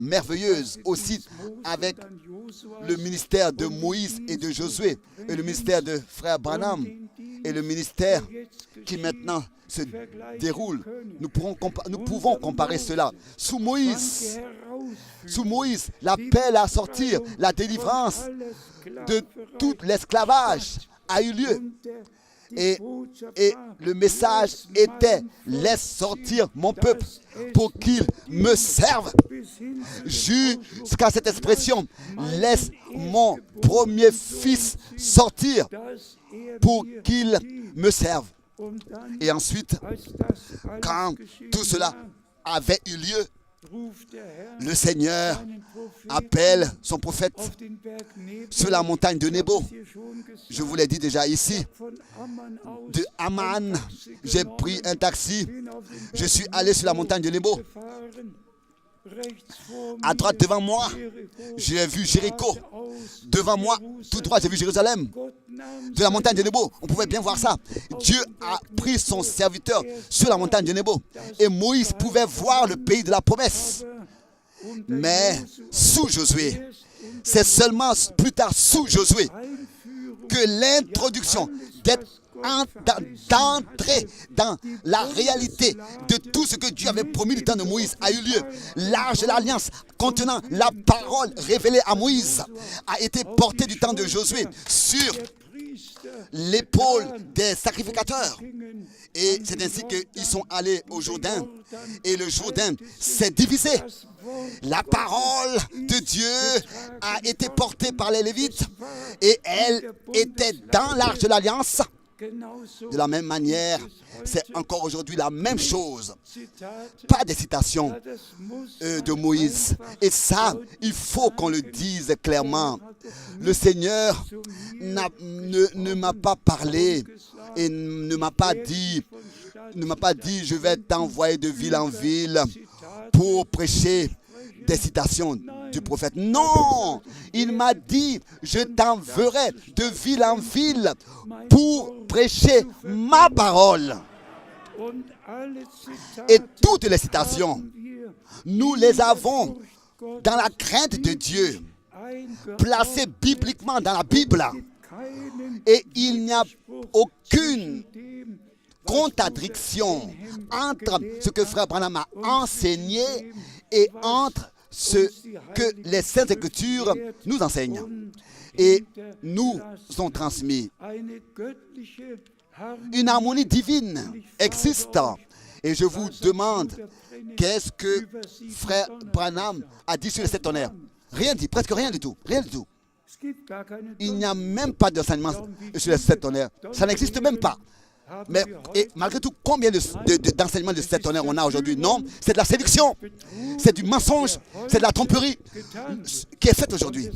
merveilleuse aussi avec le ministère de Moïse et de Josué et le ministère de frère Branham et le ministère qui maintenant se déroule. Nous pouvons comparer cela. Sous Moïse, l'appel à sortir, la délivrance de tout l'esclavage a eu lieu. Et le message était: laisse sortir mon peuple pour qu'il me serve. Jusqu'à cette expression, laisse mon premier fils sortir pour qu'il me serve. Et ensuite, quand tout cela avait eu lieu, le Seigneur appelle son prophète sur la montagne de Nebo. Je vous l'ai dit déjà ici. De Amman, j'ai pris un taxi. Je suis allé sur la montagne de Nebo. À droite devant moi, j'ai vu Jéricho. Devant moi, tout droit, j'ai vu Jérusalem. De la montagne de Nebo, on pouvait bien voir ça. Dieu a pris son serviteur sur la montagne de Nebo. Et Moïse pouvait voir le pays de la promesse. Mais sous Josué, c'est seulement plus tard sous Josué que l'introduction d'entrer dans la réalité de tout ce que Dieu avait promis du temps de Moïse a eu lieu. L'arche de l'alliance contenant la parole révélée à Moïse a été portée du temps de Josué sur l'épaule des sacrificateurs. Et c'est ainsi qu'ils sont allés au Jourdain. Et le Jourdain s'est divisé. La parole de Dieu a été portée par les Lévites et elle était dans l'arche de l'alliance. De la même manière, c'est encore aujourd'hui la même chose. Pas des citations de Moïse. Et ça, il faut qu'on le dise clairement. Le Seigneur ne m'a pas parlé et ne m'a pas dit, je vais t'envoyer de ville en ville pour prêcher des citations du prophète. Non, il m'a dit, je t'enverrai de ville en ville pour prêcher ma parole. Et toutes les citations, nous les avons dans la crainte de Dieu, placées bibliquement dans la Bible. Et il n'y a aucune contradiction entre ce que frère Branham a enseigné et entre ce que les Saintes Écritures nous enseignent et nous ont transmis. Une harmonie divine existe. Et je vous demande, qu'est-ce que frère Branham a dit sur les 7 tonnerres? Rien dit, presque rien du tout, rien du tout. Il n'y a même pas d'enseignement sur les 7 tonnerres. Ça n'existe même pas. Mais et malgré tout, combien d'enseignements de 7 tonnerres on a aujourd'hui? Non, c'est de la séduction, c'est du mensonge, c'est de la tromperie qui est faite aujourd'hui.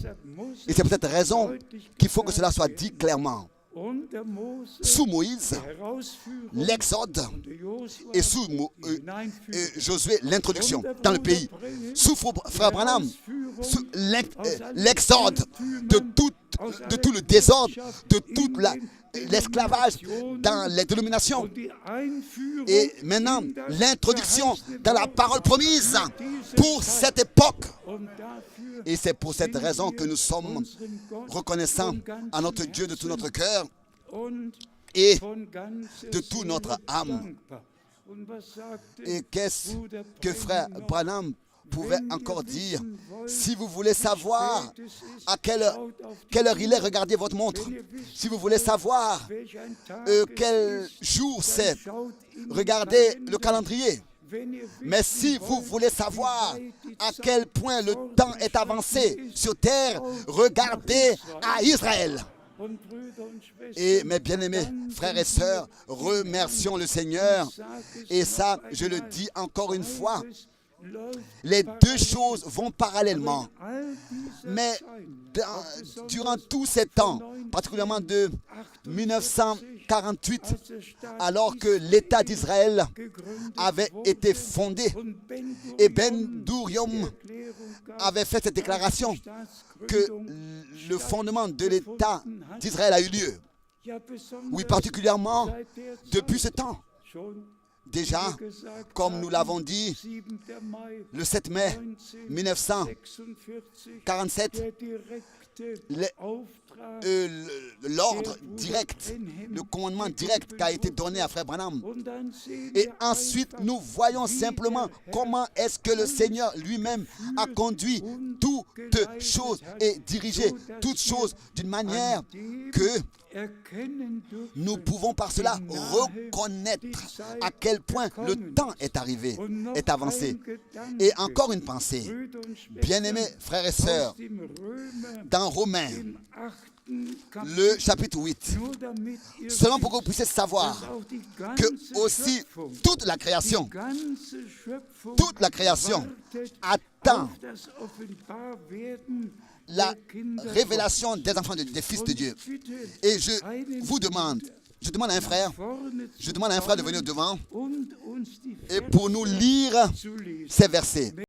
Et c'est pour cette raison qu'il faut que cela soit dit clairement. Sous Moïse, l'exode, et sous Josué, l'introduction dans le pays. Sous frère Branham, l'exode de tout le désordre, de tout l'esclavage dans les dénominations. Et maintenant, l'introduction dans la parole promise pour cette époque. Et c'est pour cette raison que nous sommes reconnaissants à notre Dieu de tout notre cœur et de toute notre âme. Et qu'est-ce que frère Branham pouvait encore dire? Si vous voulez savoir à quelle heure il est, regardez votre montre. Si vous voulez savoir quel jour c'est, regardez le calendrier. Mais si vous voulez savoir à quel point le temps est avancé sur terre, regardez à Israël. Et mes bien-aimés frères et sœurs, remercions le Seigneur. Et ça, je le dis encore une fois, les deux choses vont parallèlement. Mais durant tous ces temps, particulièrement de 1948, alors que l'État d'Israël avait été fondé, et Ben Gurion avait fait cette déclaration que le fondement de l'État d'Israël a eu lieu. Oui, particulièrement depuis ce temps. déjà, comme nous l'avons dit, le 7 mai 1947, l'ordre direct, le commandement direct qui a été donné à Frère Branham. Et ensuite, nous voyons simplement comment est-ce que le Seigneur lui-même a conduit toutes choses et dirigé toutes choses d'une manière que nous pouvons par cela reconnaître à quel point le temps est arrivé, est avancé. Et encore une pensée, bien-aimés frères et sœurs, dans Romains, le chapitre 8, seulement pour que vous puissiez savoir que aussi toute la création attend la révélation des enfants, des fils de Dieu. Et je demande à un frère de venir devant et pour nous lire ces versets.